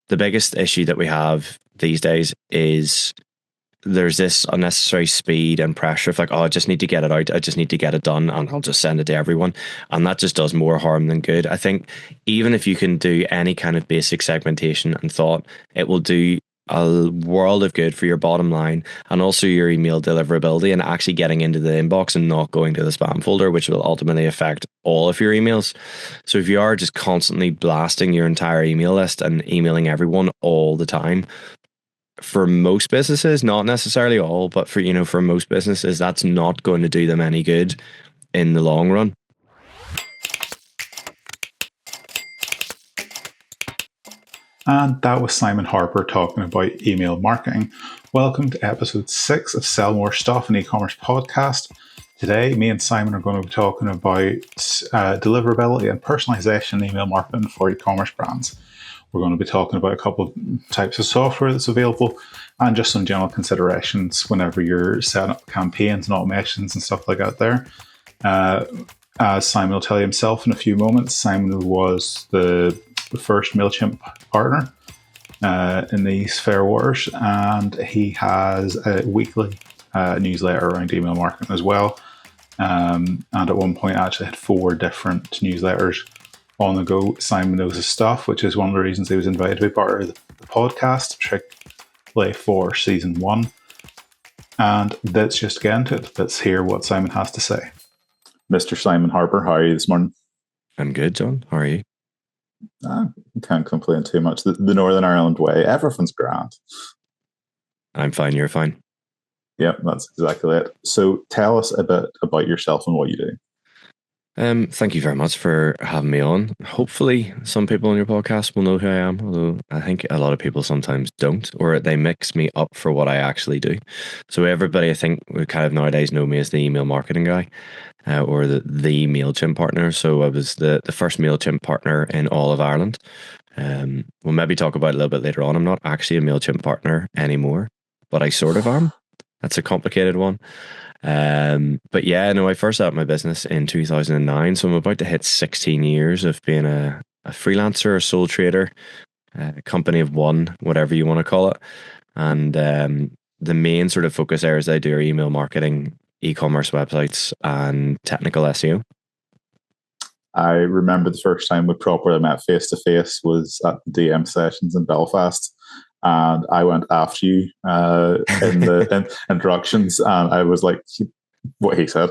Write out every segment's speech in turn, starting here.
the biggest issue that we have these days is there's this unnecessary speed and pressure of like, oh, I just need to get it out. I just need to get it done and I'll just send it to everyone. And that just does more harm than good. I think even if you can do any kind of basic segmentation and thought, it will do a world of good for your bottom line and also your email deliverability and actually getting into the inbox and not going to the spam folder, which will ultimately affect all of your emails. So if you are just constantly blasting your entire email list and emailing everyone all the time, for most businesses, not necessarily all, but for most businesses, that's not going to do them any good in the long run. And that was Simon Harper talking about email marketing. Welcome to episode 6 of Sell More Stuff, an e-commerce podcast. Today, me and Simon are going to be talking about deliverability and personalization email marketing for e-commerce brands. We're going to be talking about a couple of types of software that's available and just some general considerations whenever you're setting up campaigns and automations and stuff like that there. As Simon will tell you himself in a few moments, Simon was the first MailChimp partner in these fair waters, and he has a weekly newsletter around email marketing as well. And at one point, I actually had 4 different newsletters on the go. Simon knows his stuff, which is one of the reasons he was invited to be part of the podcast, particularly for season 1. And let's just get into it. Let's hear what Simon has to say. Mr. Simon Harper, how are you this morning? I'm good, John. How are you? I can't complain too much. The Northern Ireland way, everything's grand. I'm fine, you're fine. Yeah, that's exactly it. So tell us a bit about yourself and what you do. Thank you very much for having me on. Hopefully some people on your podcast will know who I am, although I think a lot of people sometimes don't, or they mix me up for what I actually do. So everybody, I think, would kind of nowadays know me as the email marketing guy, or the MailChimp partner. So I was the first MailChimp partner in all of Ireland. We'll maybe talk about it a little bit later on. I'm not actually a MailChimp partner anymore, but I sort of am. That's a complicated one. But yeah, no, I first set up my business in 2009, so I'm about to hit 16 years of being a freelancer, a sole trader, a company of one, whatever you want to call it. And the main sort of focus areas I do are email marketing, e-commerce websites, and technical SEO. I remember the first time we properly met face to face was at the DM sessions in Belfast. And I went after you in the introductions, and I was like, what he said,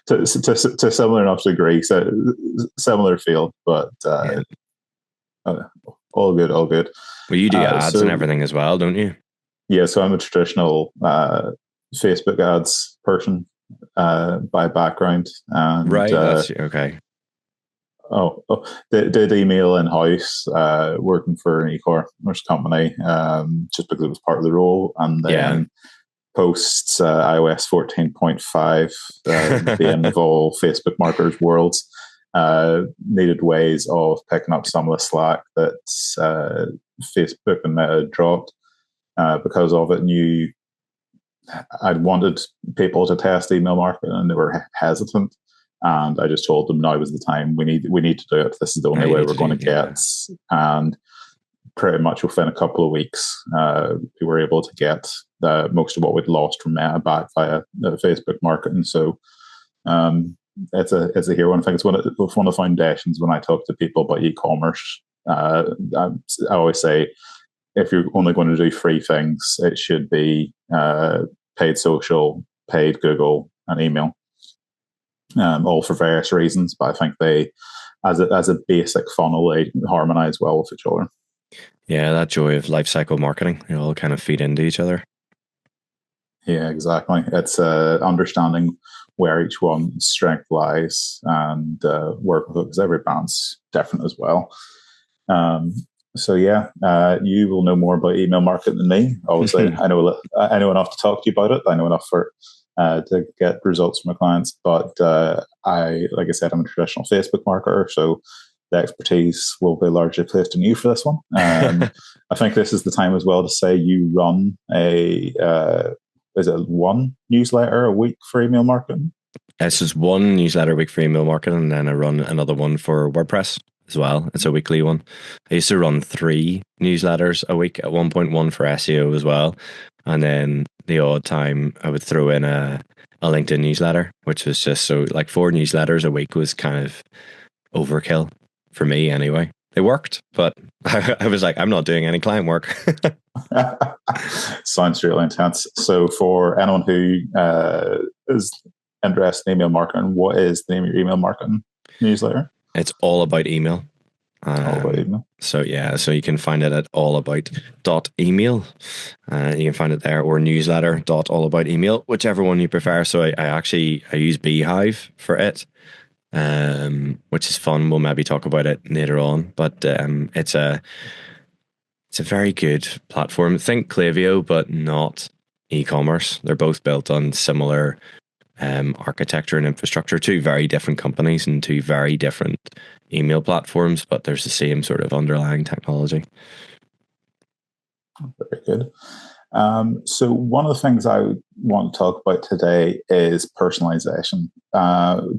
to similar enough degree, so similar field, but all good. Well, you do ads and everything as well, don't you? Yeah, so I'm a traditional Facebook ads person by background. And, right, that's okay. Did email in-house, working for an e-commerce company, just because it was part of the role. And then post iOS 14.5, being of all Facebook marketers' worlds, needed ways of picking up some of the slack that Facebook and Meta dropped because of it. I'd wanted people to test email marketing, and they were hesitant. And I just told them now was the time. We need to do it. This is the only way we're going to get. And pretty much within a couple of weeks, we were able to get most of what we'd lost from Meta back via Facebook marketing. So it's a hero. And I think it's one of the foundations when I talk to people about e-commerce. I always say, if you're only going to do 3 things, it should be paid social, paid Google, and email. All for various reasons, but I think they, as a basic funnel, they harmonize well with each other. Yeah, that joy of life cycle marketing, they all kind of feed into each other. Yeah, exactly. It's understanding where each one's strength lies and work with it, because every brand's different as well. So yeah, you will know more about email marketing than me. Obviously, I know enough to talk to you about it. I know enough to get results from my clients, but like I said, I'm a traditional Facebook marketer, so the expertise will be largely placed on you for this one. I think this is the time as well to say you run is it one newsletter a week for email marketing? It's just one newsletter a week for email marketing, and then I run another one for WordPress as well. It's a weekly one. I used to run 3 newsletters a week at one point, one for SEO as well. And then the odd time I would throw in a LinkedIn newsletter, which was just so like 4 newsletters a week was kind of overkill for me anyway. It worked, but I was like, I'm not doing any client work. Sounds really intense. So, for anyone who is interested in email marketing, what is the name of your email marketing newsletter? It's all about email. All about email. So you can find it at allabout.email. You can find it there, or newsletter.allaboutemail, whichever one you prefer. So I use Beehive for it, which is fun. We'll maybe talk about it later on, but it's a very good platform. Think Klaviyo, but not e-commerce. They're both built on similar architecture and infrastructure. 2 very different companies and 2 very different email platforms, but there's the same sort of underlying technology. Very good. So one of the things I want to talk about today is personalization.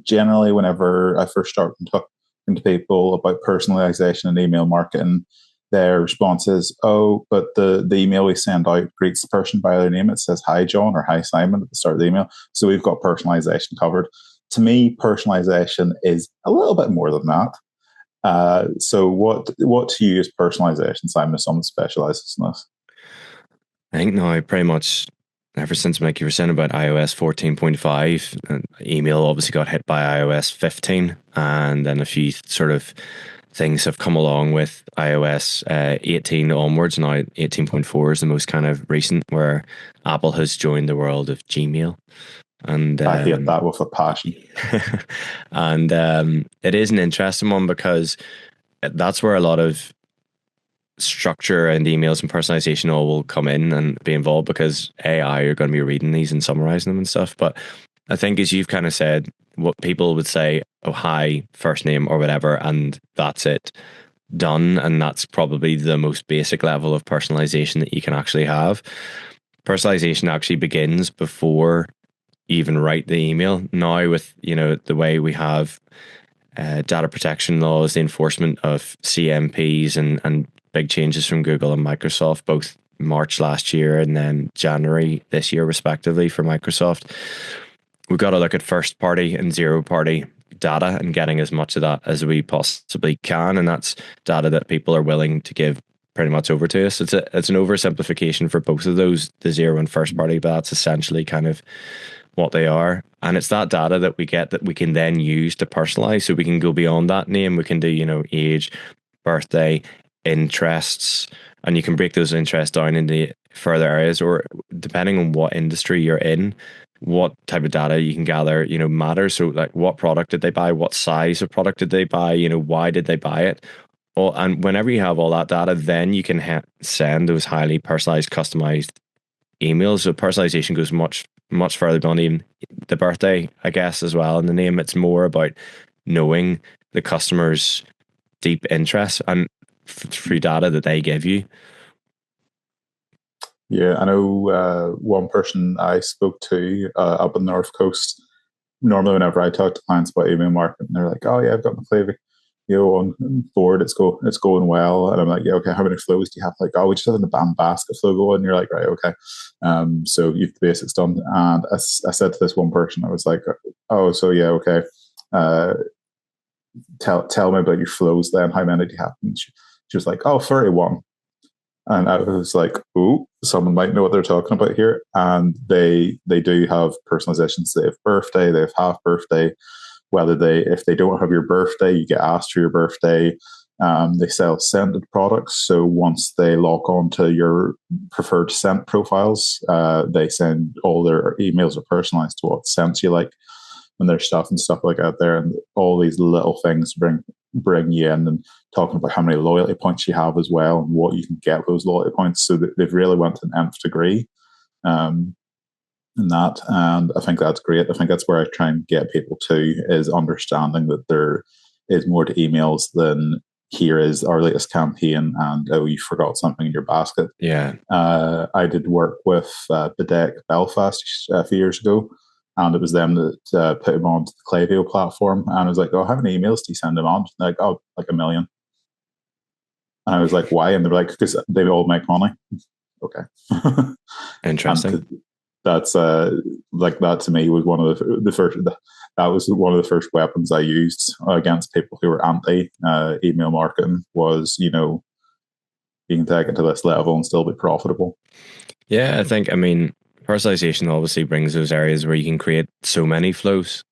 Generally, whenever I first start talking to people about personalization and email marketing, their response is, "Oh, but the email we send out greets the person by their name. It says, 'Hi, John,' or 'Hi, Simon' at the start of the email. So we've got personalization covered." To me, personalization is a little bit more than that. So what to you is personalization, Simon, if someone specializes in this? I think now pretty much ever since, like you were saying about iOS 14.5, email obviously got hit by iOS 15, and then a few sort of things have come along with iOS 18 onwards. Now 18.4 is the most kind of recent, where Apple has joined the world of Gmail. And I hate that with a passion. And it is an interesting one, because that's where a lot of structure and emails and personalization all will come in and be involved, because AI are going to be reading these and summarizing them and stuff. But I think, as you've kind of said, what people would say, "Oh, hi, first name," or whatever, and that's it, done. And that's probably the most basic level of personalization that you can actually have. Personalization actually begins before you even write the email. Now, with the way we have data protection laws, the enforcement of CMPs, and big changes from Google and Microsoft, both March last year and then January this year, respectively, for Microsoft. We've got to look at first party and zero party data and getting as much of that as we possibly can. And that's data that people are willing to give pretty much over to us. It's an oversimplification for both of those, the zero and first party, but that's essentially kind of what they are. And it's that data that we get that we can then use to personalize. So we can go beyond that name. We can do, age, birthday, interests, and you can break those interests down into further areas, or depending on what industry you're in, what type of data you can gather, matters. So like, what product did they buy? What size of product did they buy? Why did they buy it? And whenever you have all that data, then you can send those highly personalized, customized emails. So personalization goes much, much further beyond even the birthday, I guess, as well. In the name, it's more about knowing the customer's deep interest and through data that they give you. Yeah, I know one person I spoke to up on the North Coast. Normally, whenever I talk to clients about email marketing, they're like, "Oh yeah, I've got my Klaviyo, on board. It's going well." And I'm like, "Yeah, okay. How many flows do you have?" Like, "Oh, we just have a band basket flow going." And you're like, "Right, okay." So you've the basics done. And I said to this one person, I was like, "Oh, so yeah, okay. Tell me about your flows then. How many do you have?" And she was like, "Oh, 31." And I was like, "Oh, someone might know what they're talking about here." And they do have personalizations. They have birthday, they have half birthday. If they don't have your birthday, you get asked for your birthday. They sell scented products. So once they log on to your preferred scent profiles, they send all their emails are personalized to what scents you like, and there's stuff and stuff like that there. And all these little things bring you in, and talking about how many loyalty points you have as well, and what you can get with those loyalty points. So they've really went to an nth degree in that, and I think that's great. I think that's where I try and get people to, is understanding that there is more to emails than here is our latest campaign and, oh, you forgot something in your basket. Yeah. I did work with Bedeck Belfast a few years ago, and it was them that put him onto the Klaviyo platform. And I was like, "Oh, how many emails do you send him on?" And they're like, "Oh, like a million." And I was like, "Why?" And they were like, "Because they all make money." Okay. Interesting. And that's like that to me was one of the first. That was one of the first weapons I used against people who were anti email marketing. Was you can take it to this level and still be profitable. Yeah, I think, I mean, personalization obviously brings those areas where you can create so many flows,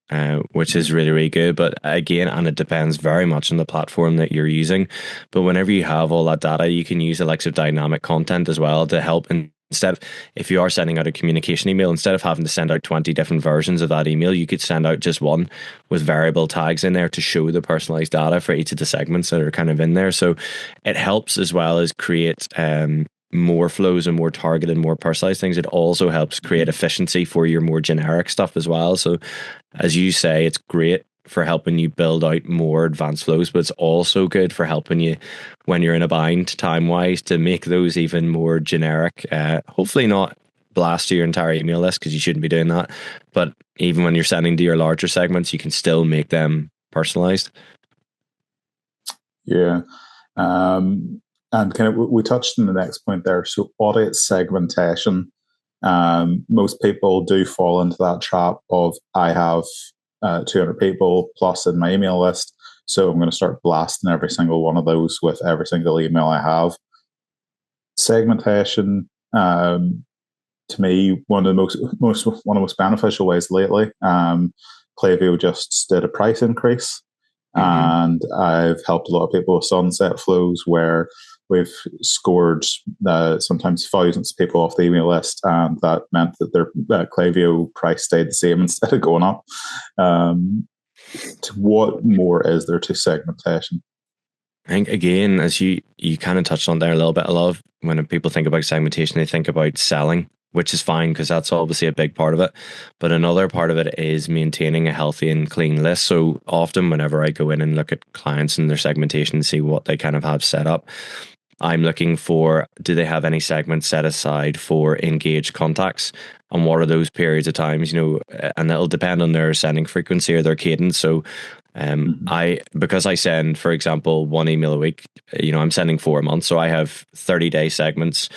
which is really, really good. But again, and it depends very much on the platform that you're using. But whenever you have all that data, you can use the likes of dynamic content as well to help. Instead of, if you are sending out a communication email, instead of having to send out 20 different versions of that email, you could send out just one with variable tags in there to show the personalized data for each of the segments that are kind of in there. So it helps as well as create more flows and more targeted, more personalized things. It also helps create efficiency for your more generic stuff as well. So, as you say, it's great for helping you build out more advanced flows, but it's also good for helping you when you're in a bind time wise to make those even more generic. Hopefully, not blast to your entire email list because you shouldn't be doing that. But even when you're sending to your larger segments, you can still make them personalized. Yeah. Um, and kind of we touched on the next point there. So audience segmentation. Most people do fall into that trap of I have 200 people plus in my email list, so I'm going to start blasting every single one of those with every single email I have. Segmentation, to me, one of the one of the most beneficial ways lately. Klaviyo just did a price increase, Mm-hmm. and I've helped a lot of people with sunset flows where we've scored sometimes thousands of people off the email list, and that meant that their Klaviyo price stayed the same instead of going up. To what more is there to segmentation? I think again, as you kind of touched on there a little bit, a lot of when people think about segmentation, they think about selling, which is fine because that's obviously a big part of it. But another part of it is maintaining a healthy and clean list. So often, whenever I go in and look at clients and their segmentation and see what they kind of have set up, I'm looking for, do they have any segments set aside for engaged contacts? And what are those periods of times, and it'll depend on their sending frequency or their cadence. So Mm-hmm. because I send, for example, one email a week, I'm sending 4 months. So I have 30-day segments,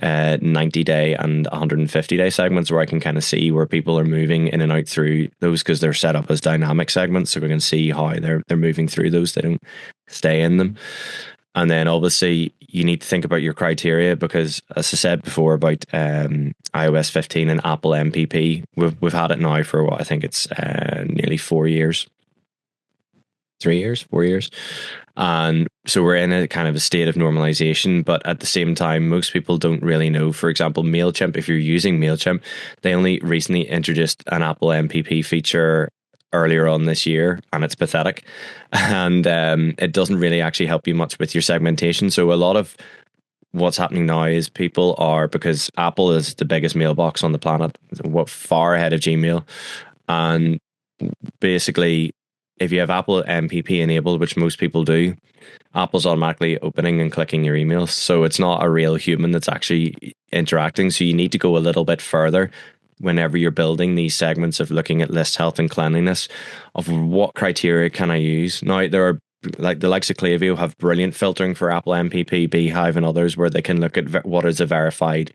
90-day and 150-day segments where I can kind of see where people are moving in and out through those because they're set up as dynamic segments. So we can see how they're moving through those. They don't stay in them. And then obviously you need to think about your criteria because, as I said before about iOS 15 and Apple MPP, we've had it now for what I think it's nearly 4 years, 3 years, 4 years. And so we're in a kind of a state of normalization, but at the same time, most people don't really know. For example, MailChimp, if you're using MailChimp, they only recently introduced an Apple MPP feature earlier on this year, and it's pathetic. And it doesn't really actually help you much with your segmentation. So a lot of what's happening now is people are, because Apple is the biggest mailbox on the planet, what far ahead of Gmail. And basically, if you have Apple MPP enabled, which most people do, Apple's automatically opening and clicking your emails. So it's not a real human that's actually interacting. So you need to go a little bit further whenever you're building these segments of looking at list health and cleanliness of what criteria can I use. Now, there are like the likes of Klaviyo have brilliant filtering for Apple MPP, Beehive, and others where they can look at what is a verified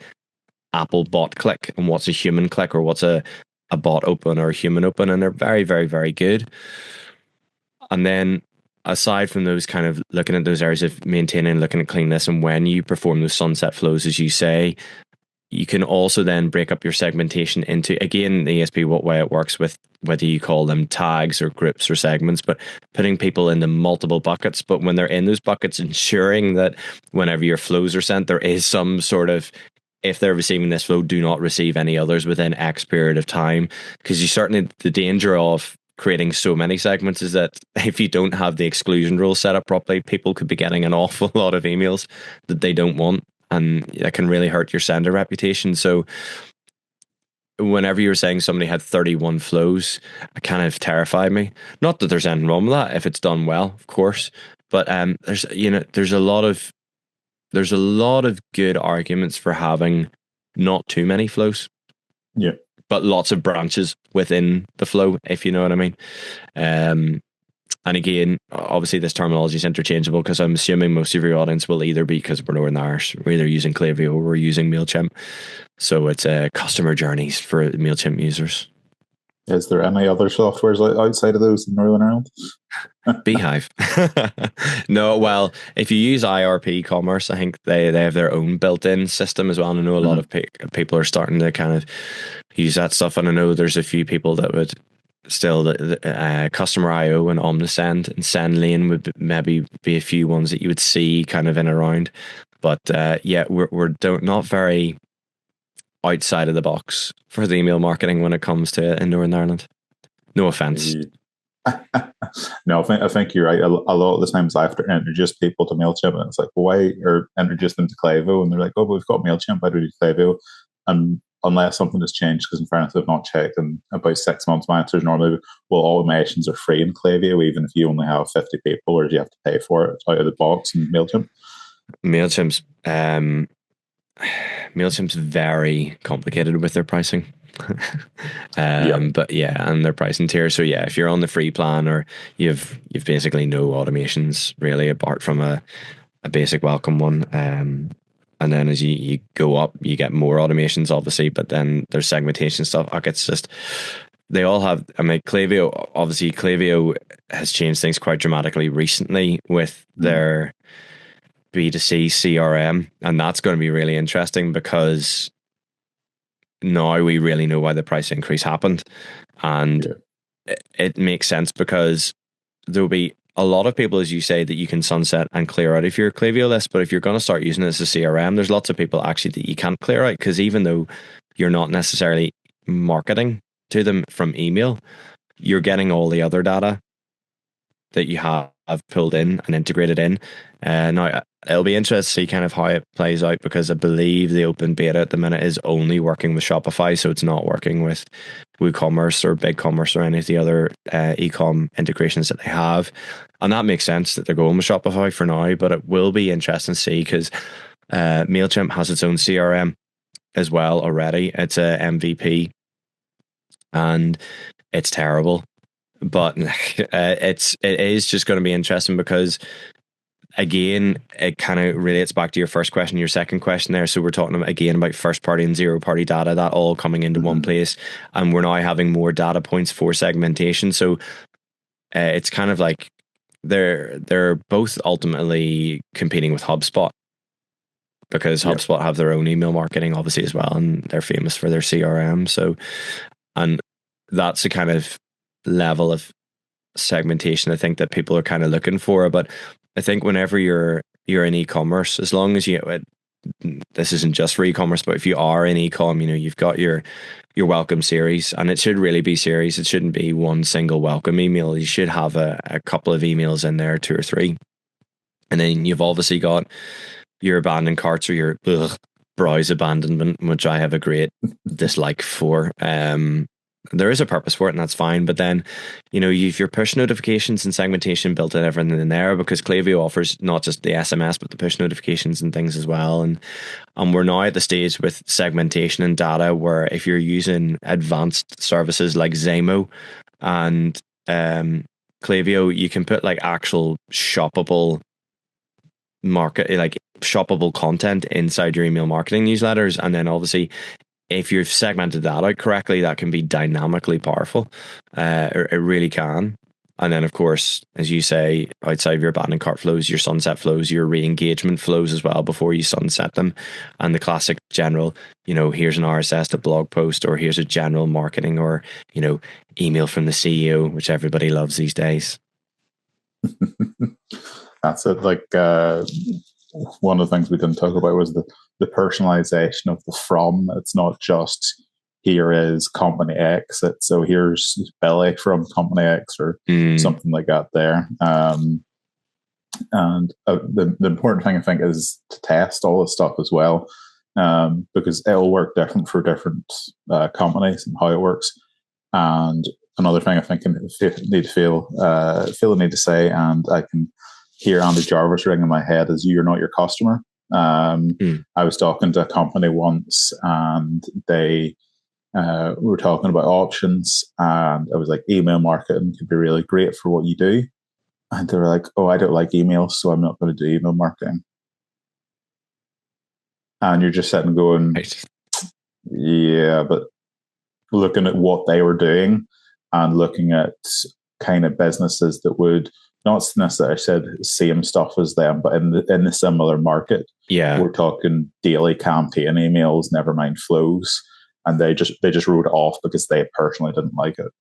Apple bot click and what's a human click or what's a bot open or a human open. And they're very, very, very good. And then aside from those kind of looking at those areas of maintaining, looking at cleanness, and when you perform those sunset flows, as you say, you can also then break up your segmentation into, again, the ESP, what way it works with whether you call them tags or groups or segments, but putting people into multiple buckets. But when they're in those buckets, ensuring that whenever your flows are sent, there is some sort of, if they're receiving this flow, do not receive any others within X period of time. Because you certainly, the danger of creating so many segments is that if you don't have the exclusion rules set up properly, people could be getting an awful lot of emails that they don't want, and that can really hurt your sender reputation. So whenever you were saying somebody had 31 flows, it kind of terrified me. Not that there's anything wrong with that if it's done well, of course, but there's a lot of good arguments for having not too many flows. Yeah. but lots of branches within the flow, if you know what I mean. Um, and again, obviously this terminology is interchangeable because I'm assuming most of your audience will either be, because we're Northern Irish, we're either using Klaviyo or we're using MailChimp. So it's customer journeys for MailChimp users. Is there any other softwares outside of those in Northern Ireland? Beehive. No, well, if you use IRP Commerce, I think they have their own built-in system as well. And I know a lot of people are starting to kind of use that stuff. And I know there's a few people that would still, the Customer IO and Omnisend and SendLane would maybe be a few ones that you would see kind of in around. But yeah, we're not very outside of the box for the email marketing when it comes to it in Northern Ireland. No offense. No, I think you're right. A lot of the times I have to introduce people to MailChimp, and it's like, why? Or introduce them to Klaviyo, and they're like, oh, but we've got MailChimp, why do we do Klaviyo? And unless something has changed, because in fairness, I've not checked in about 6 months, my answer is normally, well, all automations are free in Klaviyo, even if you only have 50 people, or do you have to pay for it out of the box in MailChimp? MailChimp's very complicated with their pricing. But yeah, and their pricing tier. So yeah, if you're on the free plan, or you've basically no automations really apart from a basic welcome one. And then as you go up, you get more automations, obviously, but then there's segmentation stuff. Like, it's just, they all have, I mean, Klaviyo has changed things quite dramatically recently with their B2C CRM, and that's going to be really interesting because now we really know why the price increase happened. And it makes sense because there'll be a lot of people, as you say, that you can sunset and clear out of your Klaviyo list. But if you're going to start using it as a CRM, there's lots of people actually that you can't clear out, because even though you're not necessarily marketing to them from email, you're getting all the other data that you have pulled in and integrated in. Now, it'll be interesting to see kind of how it plays out, because I believe the open beta at the minute is only working with Shopify, so it's not working with WooCommerce or BigCommerce or any of the other e-com integrations that they have. And that makes sense that they're going with Shopify for now, but it will be interesting to see, because MailChimp has its own CRM as well already. It's a MVP, and it's terrible. But it is just going to be interesting because, again, it kind of relates back to your first question, your second question there. So we're talking again about first party and zero party data, that all coming into one place, and we're now having more data points for segmentation. So it's kind of like they're both ultimately competing with HubSpot, because HubSpot have their own email marketing obviously as well, and they're famous for their CRM. So, and that's the kind of level of segmentation I think that people are kind of looking for. But I think whenever you're in e-commerce, as long as this isn't just for e-commerce, but if you are in e-com, you've got your welcome series, and it should really be series. It shouldn't be one single welcome email. You should have a couple of emails in there, 2 or 3. And then you've obviously got your abandoned carts, or your browse abandonment, which I have a great dislike for. There is a purpose for it, and that's fine. But then, you've your push notifications and segmentation built in everything in there, because Klaviyo offers not just the SMS, but the push notifications and things as well. And we're now at the stage with segmentation and data where if you're using advanced services like Zamo and Klaviyo, you can put like actual shoppable content inside your email marketing newsletters. And then obviously, if you've segmented that out correctly, that can be dynamically powerful. It really can. And then, of course, as you say, outside of your abandoned cart flows, your sunset flows, your re-engagement flows as well before you sunset them. And the classic general, here's an RSS to blog post, or here's a general marketing, or, email from the CEO, which everybody loves these days. That's it. Like, one of the things we didn't talk about was the personalization of the from. It's not just here is company X. So here's Billy from company X, or something like that there. And the important thing, I think, is to test all this stuff as well, because it'll work different for different companies and how it works. And another thing I think I feel the need to say, and I can hear Andy Jarvis ring in my head, is you're not your customer. I was talking to a company once, and they we were talking about options, and I was like, email marketing could be really great for what you do. And they were like, oh, I don't like emails, so I'm not going to do email marketing. And you're just sitting going, Right. yeah, but looking at what they were doing and looking at kind of businesses that would not necessarily said same stuff as them, but in the similar market, Yeah. we're talking daily campaign emails, never mind flows, and they just wrote it off because they personally didn't like it.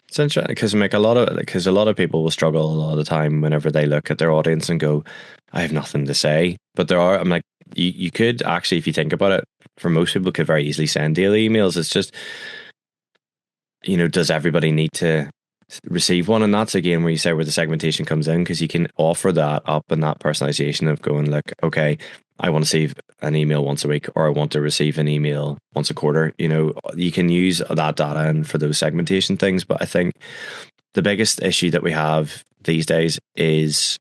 It's interesting because a lot of people will struggle a lot of the time whenever they look at their audience and go, I have nothing to say. But I'm like, you could actually, if you think about it, for most people could very easily send daily emails. It's just, does everybody need to receive one? And that's again where you say where the segmentation comes in, because you can offer that up and that personalization of going, look, okay, I want to receive an email once a week, or I want to receive an email once a quarter. You can use that data in for those segmentation things. But I think the biggest issue that we have these days is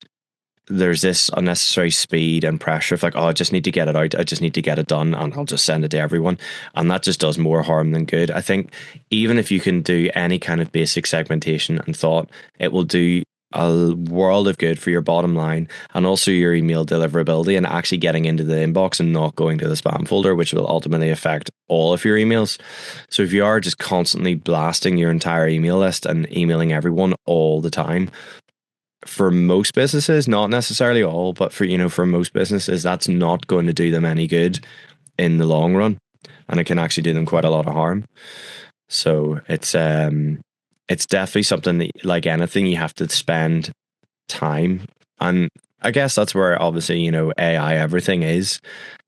there's this unnecessary speed and pressure of like, oh, I just need to get it out. I just need to get it done and I'll just send it to everyone. And that just does more harm than good. I think even if you can do any kind of basic segmentation and thought, it will do a world of good for your bottom line and also your email deliverability and actually getting into the inbox and not going to the spam folder, which will ultimately affect all of your emails. So if you are just constantly blasting your entire email list and emailing everyone all the time, for most businesses, not necessarily all, but for most businesses, that's not going to do them any good in the long run, and it can actually do them quite a lot of harm. So it's definitely something that, like anything, you have to spend time. And I guess that's where obviously, AI everything is.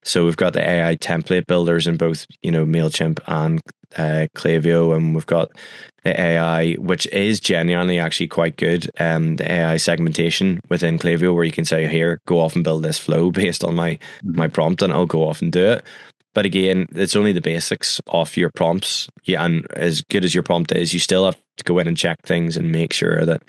So we've got the AI template builders in both, MailChimp and Klaviyo, and we've got the AI, which is genuinely actually quite good. The AI segmentation within Klaviyo, where you can say, here, go off and build this flow based on my prompt, and I'll go off and do it. But again, it's only the basics of your prompts. Yeah, and as good as your prompt is, you still have to go in and check things and make sure that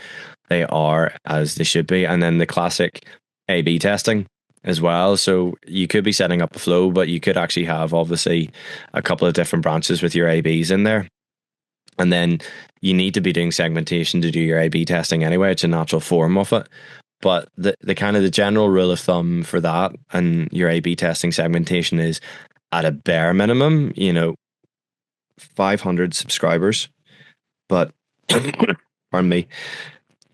they are as they should be. And then the classic A/B testing as well. So you could be setting up a flow, but you could actually have obviously a couple of different branches with your A/Bs in there. And then you need to be doing segmentation to do your A/B testing anyway. It's a natural form of it. But the kind of the general rule of thumb for that and your A/B testing segmentation is at a bare minimum, 500 subscribers. But pardon me,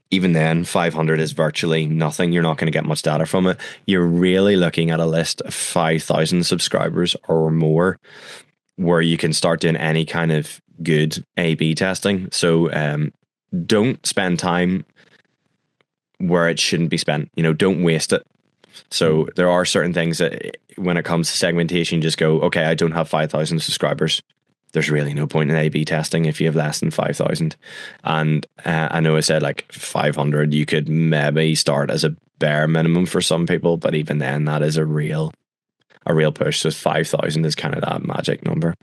even then, 500 is virtually nothing. You're not going to get much data from it. You're really looking at a list of 5,000 subscribers or more where you can start doing any kind of good A/B testing. So don't spend time where it shouldn't be spent. Don't waste it. So there are certain things that when it comes to segmentation, just go, okay, I don't have 5,000 subscribers. There's really no point in A/B testing if you have less than 5,000. And I know I said like 500, you could maybe start as a bare minimum for some people, but even then that is a real push. So 5,000 is kind of that magic number.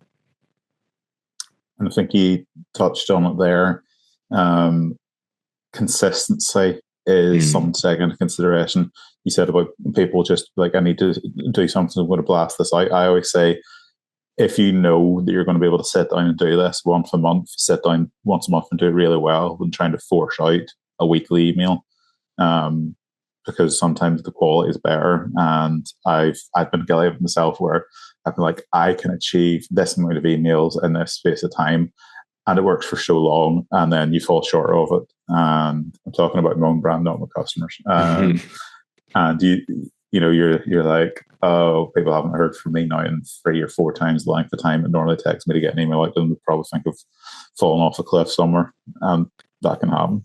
And I think you touched on it there. Consistency is something to take into consideration. You said about people just like, I need to do something, I'm going to blast this out. I always say, if you know that you're going to be able to sit down and do this once a month, sit down once a month and do it really well than trying to force out a weekly email. Because sometimes the quality is better. And I've been guilty of it myself where I've been like, I can achieve this amount of emails in this space of time. And it works for so long, and then you fall short of it. And I'm talking about my own brand, not my customers. And you're like, oh, people haven't heard from me now in 3 or 4 times the length of time it normally takes me to get an email out to them. They probably think of falling off a cliff somewhere, and that can happen.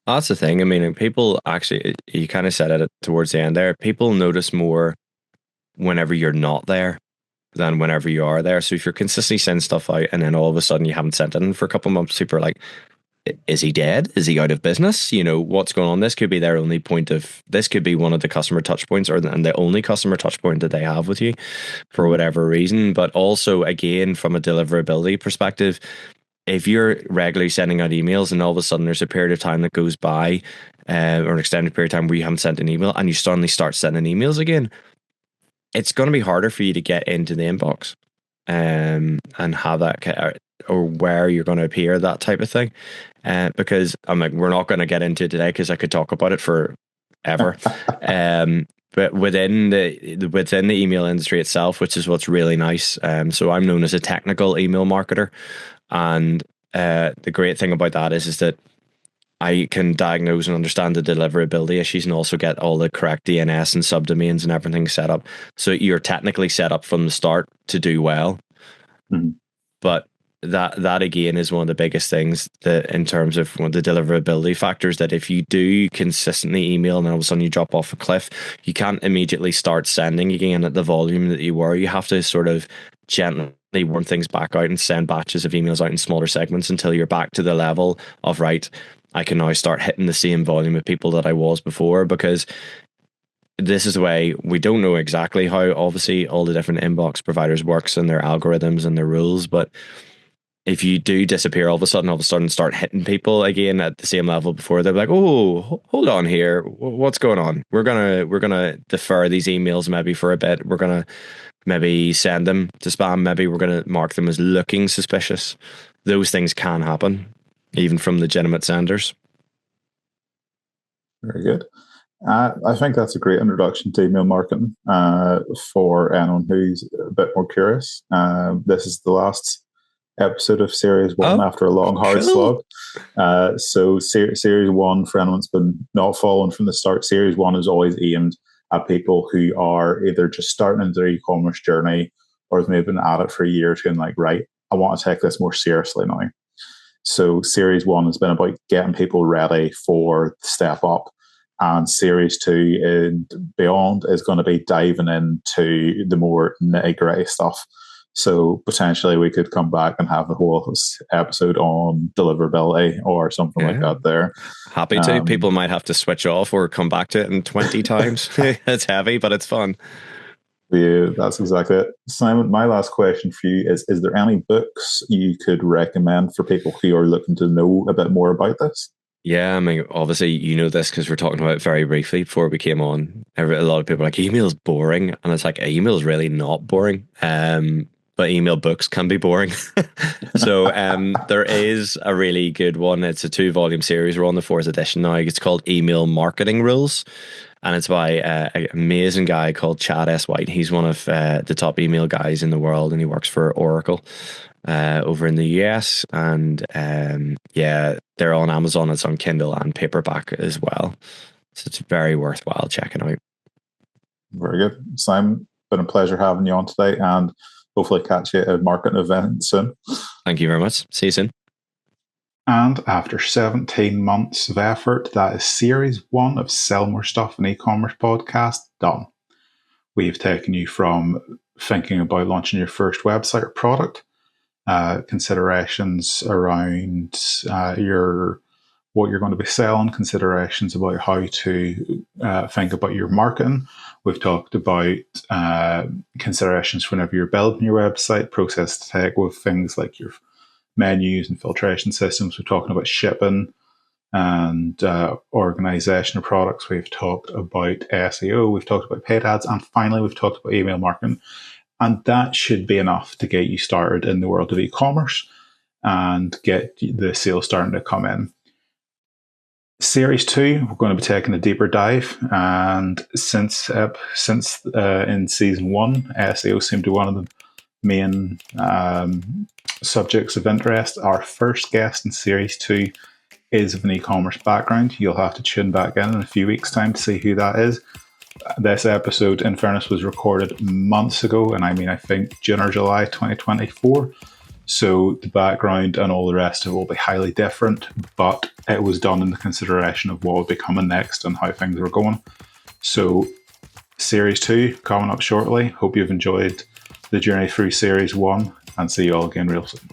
That's the thing. I mean, people actually, you kind of said it towards the end there. People notice more whenever you're not there than whenever you are there. So if you're consistently sending stuff out and then all of a sudden you haven't sent it in for a couple of months, people are like, is he dead? Is he out of business? What's going on? This could be their only this could be one of the customer touch points and the only customer touch point that they have with you for whatever reason. But also, again, from a deliverability perspective, if you're regularly sending out emails and all of a sudden there's a period of time that goes by or an extended period of time where you haven't sent an email and you suddenly start sending emails again, it's going to be harder for you to get into the inbox. and have that or where you're going to appear, that type of thing. Because I'm like, we're not going to get into it today because I could talk about it for ever. But within the email industry itself, which is what's really nice. So I'm known as a technical email marketer, and the great thing about that is that I can diagnose and understand the deliverability issues and also get all the correct DNS and subdomains and everything set up. So you're technically set up from the start to do well. Mm-hmm. But that again is one of the biggest things that in terms of one of the deliverability factors, that if you do consistently email and all of a sudden you drop off a cliff, you can't immediately start sending again at the volume that you were. You have to sort of gently worm things back out and send batches of emails out in smaller segments until you're back to the level of, right, I can now start hitting the same volume of people that I was before. Because this is the way, we don't know exactly how obviously all the different inbox providers works and their algorithms and their rules, but if you do disappear all of a sudden start hitting people again at the same level before, they're like, oh, hold on here, what's going on? We're gonna defer these emails maybe for a bit. We're gonna maybe send them to spam. Maybe we're gonna mark them as looking suspicious. Those things can happen even from legitimate senders. Very good. I think that's a great introduction to email marketing for anyone who's a bit more curious. This is the last episode of Series 1 after a long, hard slog. So Series 1, for anyone that's been not following from the start, Series 1 is always aimed at people who are either just starting into their e-commerce journey or have maybe been at it for years going like, right, I want to take this more seriously now. So Series 1 has been about getting people ready for the step up. And Series 2 and beyond is going to be diving into the more nitty-gritty stuff. So potentially we could come back and have a whole episode on deliverability or something like that there. Happy to. People might have to switch off or come back to it in 20 times. It's heavy, but it's fun. Yeah, that's exactly it. Simon, my last question for you is there any books you could recommend for people who are looking to know a bit more about this? Yeah, I mean, obviously, you know this because we're talking about it very briefly before we came on. A lot of people are like, email's boring. And it's like, email's really not boring. But email books can be boring. So there is a really good one. It's a 2-volume series. We're on the 4th edition now. It's called Email Marketing Rules. And it's by an amazing guy called Chad S. White. He's one of the top email guys in the world, and he works for Oracle over in the US. And yeah, they're on Amazon. It's on Kindle and paperback as well. So it's very worthwhile checking out. Very good. Simon, been a pleasure having you on today, and hopefully catch you at a marketing event soon. Thank you very much. See you soon. And after 17 months of effort, that is Series 1 of Sell More Stuff in E-commerce podcast done. We've taken you from thinking about launching your first website or product, considerations around what you're going to be selling, considerations about how to think about your marketing. We've talked about considerations whenever you're building your website, process to take with things like your menus and filtration systems. We're talking about shipping and organization of products. We've talked about SEO. We've talked about paid ads. And finally, we've talked about email marketing. And that should be enough to get you started in the world of e-commerce and get the sales starting to come in. Series 2, we're going to be taking a deeper dive, and since in season 1, SEO seemed to be one of the main subjects of interest. Our first guest in Series 2 is of an e-commerce background. You'll have to tune back in a few weeks' time to see who that is. This episode, in fairness, was recorded months ago, and I think June or July 2024. So the background and all the rest of it will be highly different, but it was done in the consideration of what would be coming next and how things were going. So Series 2 coming up shortly. Hope you've enjoyed the journey through Series 1, and see you all again real soon.